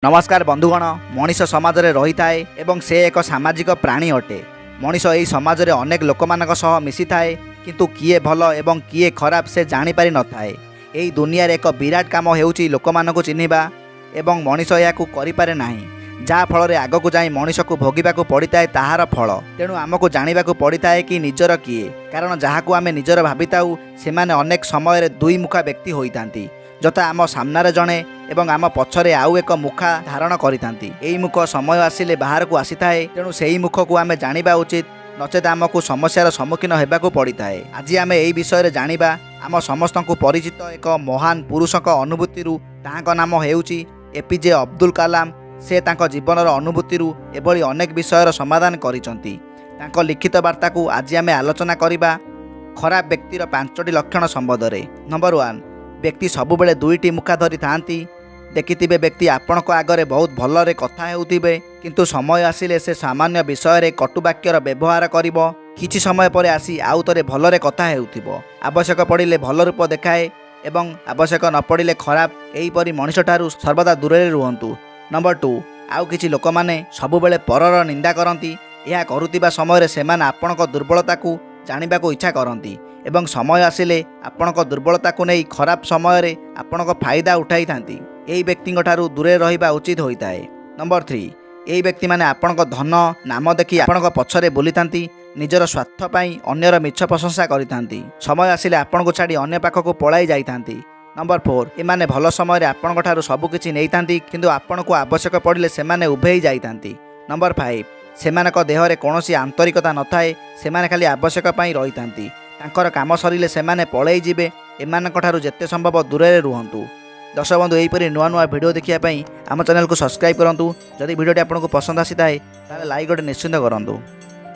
नमस्कार बंधुगण। मनीष समाज रे रही थाए एवं से एक सामाजिक प्राणी अटे। मनीष यही समाज रे अनेक लोक मानक सह मिसी थाए, किंतु किए भल एवं किए खराब से जानी पारि न थाए। एही दुनिया रे एक विराट काम हेउची लोक मानक चिन्हिबा एवं मनीष याकू करि पारे नाही, जहा फल रे आगकू जाई मनीष को भोगिबाकू पड़िताए ताहार फल। तेणु आमको जानिबाकू पड़िताए कि निजर किए, कारण जहाकू आमे निजर भाबिताउ सेमाने अनेक समय रे दुई मुखा व्यक्ति होइतांती। जथा आम सामने जड़े एवं आम पछरे आउ एक मुखा धारण करितांती। एही मुख समय आसिले बाहर को आसी थाए, तेणु सेही मुख को आमे जानिबा उचित, नचेत आमको समस्यार सम्मुखीन हेबाकू पड़िताए। आज आमे एही विषय रे जानिबा आम समस्तंकु परिचित एक महान पुरुषक अनुभूतिरु। ताहाक नाम हेउची एपीजे अब्दुल कलाम। से तांको जीवनर अनुभूतिरु एभली अनेक विषयर समाधान करिसंती। तांको लिखित वार्ता को आज आमे आलोचना करिबा खराब व्यक्तिर 5टी लक्षण संबंधरे। नंबर 1, व्यक्ति सबुबले दुईटी मुखा धरी थांती। देखिथिबे व्यक्ति आपणक आगरे बहुत भलरे कथा हेउथिबे, किंतु समय आसिले से सामान्य विषय रे कटुवाक्यर व्यवहार करिवो। किछि समय परे आसी आउ तरे भलरे कथा हेउथिबो। आवश्यक पड़िले भल रूप देखाए एवं आवश्यक न पड़िले खराब। एहीपरि मनुष्यठारु सर्वदा दूरे रुहंतु। नंबर 2, आउ किछि लोक माने सबुबले परर निंदा करंती। यह करुतिबा समय रे सेमान आपणक दुर्बलता को जानिबाकू इच्छा करंती एवं समय आसिले आपणक दुर्बलता को नहीं खराब समय रे आपणक फायदा उठाई थांती। एही व्यक्तिଙ୍କ ठारू दूरे रहिबा उचित होइताए। नंबर 3, एही व्यक्ति माने आपणक धन नाम देखि आपणक पछरे बोली थांती। निजर स्वार्थ पई अन्यर मिछ प्रशंसा करिथांती। समय आसिले आपणको छाडी अन्य पाखको पळाई जाइथांती। नंबर 4, एमाने भल समय रे आपणक ठारू सब किछि नेइथांती, किंतु आपणको आवश्यक पड़िले सेमाने उभेई जाइथांती। नंबर 5, सेमानक देहरे कोनोसी आंतरिकता नथाए। सेमाने खाली आवश्यक पई रहिथांती। तांकर काम सरिले सेमाने पळेई जिबे। एमानक ठारू जेते संभव दूरे रुहंतु। दर्शक बंधु, एहीपरि नुआ नुआ भिडियो देखिया पई आम चैनल को सब्सक्राइब करंतु। जदि भिडियोटी आपनको पसंद आसी थाए ताले लाइक गोटे निश्चिंत करंतु।